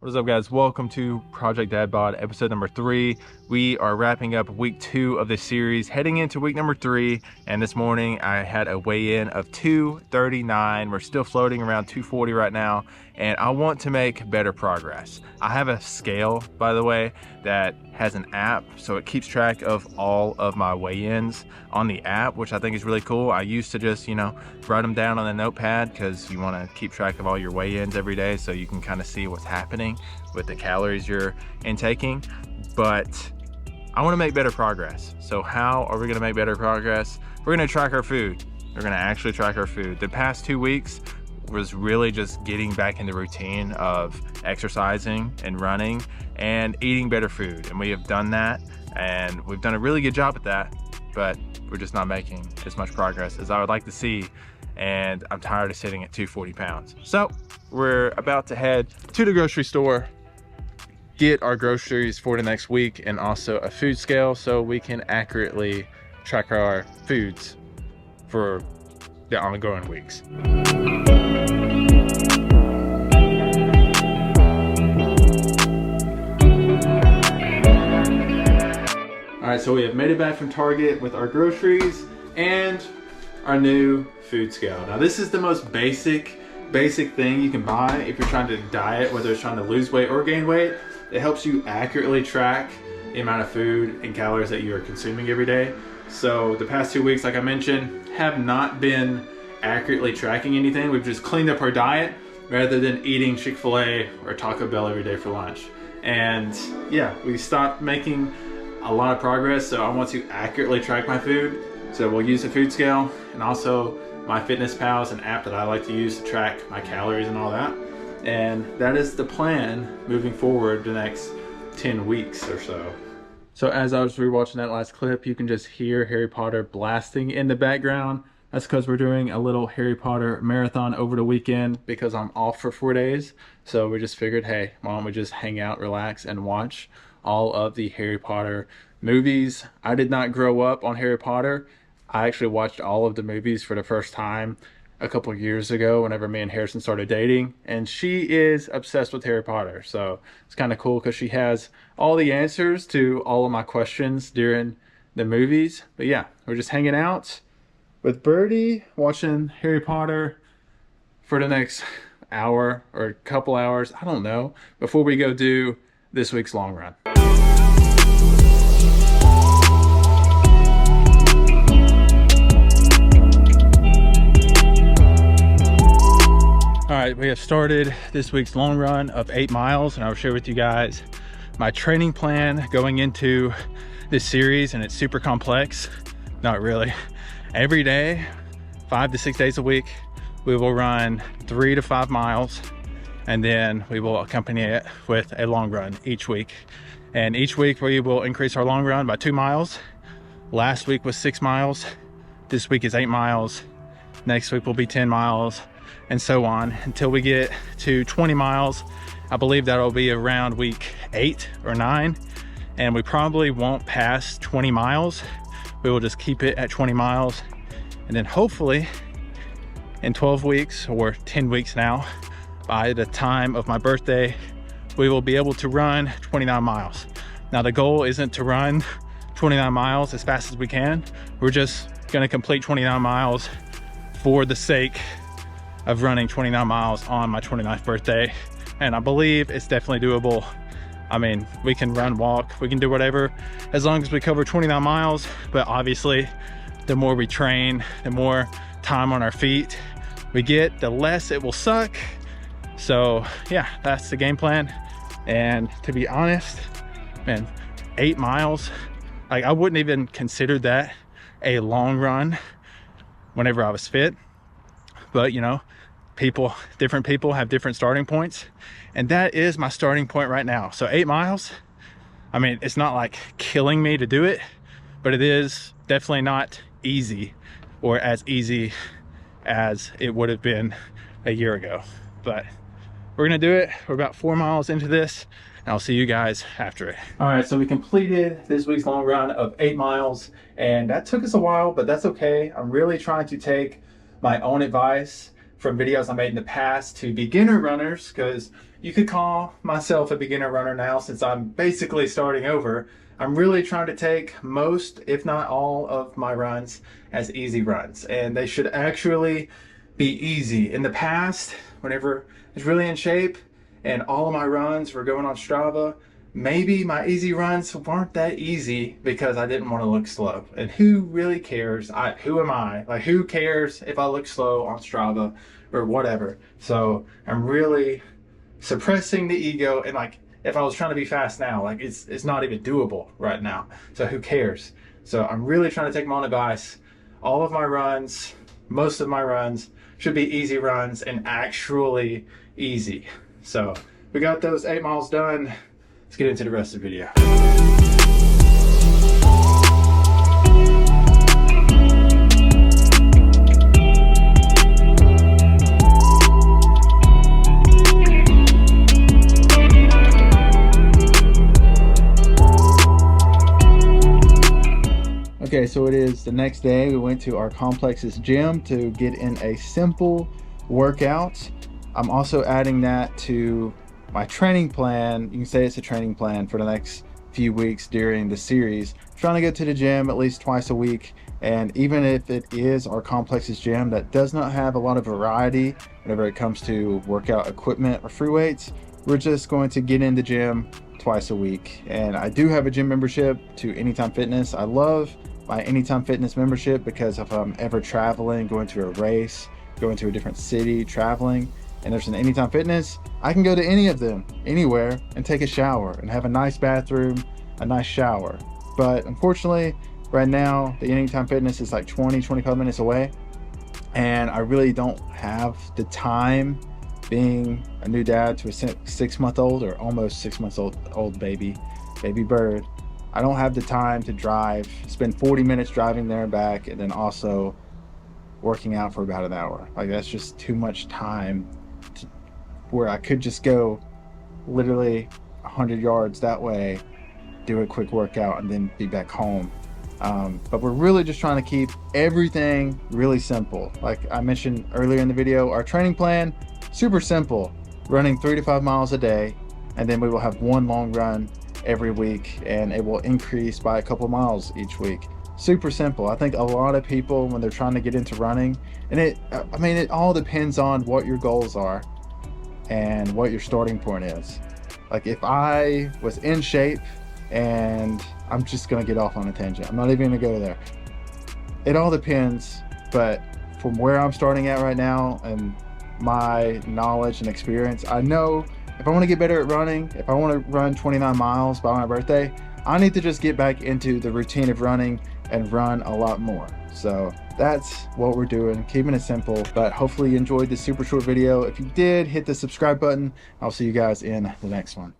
What is up, guys? Welcome to Project Dad Bod, episode number 3. We are wrapping up week 2 of this series, heading into week number 3. And this morning I had a weigh-in of 239. We're still floating around 240 right now, and I want to make better progress. I have a scale, by the way, that has an app, so it keeps track of all of my weigh-ins on the app, which I think is really cool. I used to just, write them down on a notepad because you want to keep track of all your weigh-ins every day so you can kind of see what's happening with the calories you're intaking. But I want to make better progress. So how are we going to make better progress? We're going to track our food. We're going to actually track our food. The past 2 weeks was really just getting back in the routine of exercising and running and eating better food. And we have done that, and we've done a really good job at that, but we're just not making as much progress as I would like to see. And I'm tired of sitting at 240 pounds. So we're about to head to the grocery store, get our groceries for the next week, and also a food scale so we can accurately track our foods for the ongoing weeks. All right, so we have made it back from Target with our groceries and our new food scale. Now this is the most basic thing you can buy if you're trying to diet, whether it's trying to lose weight or gain weight. It helps you accurately track the amount of food and calories that you are consuming every day. So the past 2 weeks, like I mentioned, have not been accurately tracking anything. We've just cleaned up our diet rather than eating Chick-fil-A or Taco Bell every day for lunch. And yeah, we stopped making a lot of progress, so I want to accurately track my food. So we'll use a food scale, and also MyFitnessPal is an app that I like to use to track my calories and all that. And that is the plan moving forward the next 10 weeks or so. So as I was rewatching that last clip, you can just hear Harry Potter blasting in the background. That's because we're doing a little Harry Potter marathon over the weekend because I'm off for 4 days. So we just figured, hey, why don't we just hang out, relax, and watch all of the Harry Potter movies. I did not grow up on Harry Potter. I actually watched all of the movies for the first time a couple of years ago whenever me and Harrison started dating, and she is obsessed with Harry Potter. So it's kind of cool because she has all the answers to all of my questions during the movies. But yeah, we're just hanging out with Birdie, watching Harry Potter for the next hour or a couple hours, I don't know, before we go do this week's long run. All right, we have started this week's long run of 8 miles, and I'll share with you guys my training plan going into this series, and it's super complex. Not really. Every day, 5 to 6 days a week, we will run 3 to 5 miles, and then we will accompany it with a long run each week. And each week we will increase our long run by 2 miles. Last week was 6 miles. This week is 8 miles. Next week will be 10 miles, and so on until we get to 20 miles. I believe that'll be around week 8 or 9, and we probably won't pass 20 miles. We will just keep it at 20 miles, and then hopefully in 12 weeks or 10 weeks now, by the time of my birthday, we will be able to run 29 miles. Now the goal isn't to run 29 miles as fast as we can. We're just gonna complete 29 miles for the sake of running 29 miles on my 29th birthday. And I believe it's definitely doable. I mean, we can run, walk, we can do whatever, as long as we cover 29 miles. But obviously, the more we train, the more time on our feet we get, the less it will suck. So yeah, that's the game plan. And to be honest, man, 8 miles, like I wouldn't even consider that a long run whenever I was fit. But different people have different starting points, and that is my starting point right now. So 8 miles, I mean, it's not like killing me to do it, but it is definitely not easy, or as easy as it would have been a year ago. But we're gonna do it. We're about 4 miles into this, and I'll see you guys after it. All right, so we completed this week's long run of 8 miles, and that took us a while, but that's okay. I'm really trying to take my own advice from videos I made in the past to beginner runners, because you could call myself a beginner runner now since I'm basically starting over. I'm really trying to take most, if not all, of my runs as easy runs, and they should actually be easy. In the past, whenever I was really in shape and all of my runs were going on Strava, maybe my easy runs weren't that easy because I didn't want to look slow. And who really cares? Who am I? Like, who cares if I look slow on Strava or whatever? So I'm really suppressing the ego, and like, if I was trying to be fast now, like it's not even doable right now. So who cares? So I'm really trying to take my own advice. All of my runs, most of my runs should be easy runs and actually easy. So we got those 8 miles done. Let's get into the rest of the video. Okay, so it is the next day. We went to our complex's gym to get in a simple workout. I'm also adding that to my training plan. You can say it's a training plan for the next few weeks during the series. I'm trying to go to the gym at least twice a week, and even if it is our complex's gym that does not have a lot of variety whenever it comes to workout equipment or free weights, we're just going to get in the gym twice a week. And I do have a gym membership to Anytime Fitness. I love my Anytime Fitness membership because if I'm ever traveling, going to a race, going to a different city, traveling, and there's an Anytime Fitness, I can go to any of them, anywhere, and take a shower and have a nice bathroom, a nice shower. But unfortunately, right now, the Anytime Fitness is like 20-25 minutes away, and I really don't have the time, being a new dad to a 6-month-old or almost 6 months old baby bird. I don't have the time to drive, spend 40 minutes driving there and back, and then also working out for about an hour. Like, that's just too much time where I could just go literally 100 yards that way, do a quick workout, and then be back home. But we're really just trying to keep everything really simple. Like I mentioned earlier in the video, our training plan, super simple, running 3 to 5 miles a day, and then we will have one long run every week, and it will increase by a couple miles each week. Super simple. I think a lot of people, when they're trying to get into running, and it all depends on what your goals are and what your starting point is. Like, if I was in shape, and I'm just gonna get off on a tangent, I'm not even gonna go there. It all depends, but from where I'm starting at right now and my knowledge and experience, I know if I want to get better at running, if I want to run 29 miles by my birthday, I need to just get back into the routine of running and run a lot more. So that's what we're doing, keeping it simple. But hopefully you enjoyed this super short video. If you did, hit the subscribe button. I'll see you guys in the next one.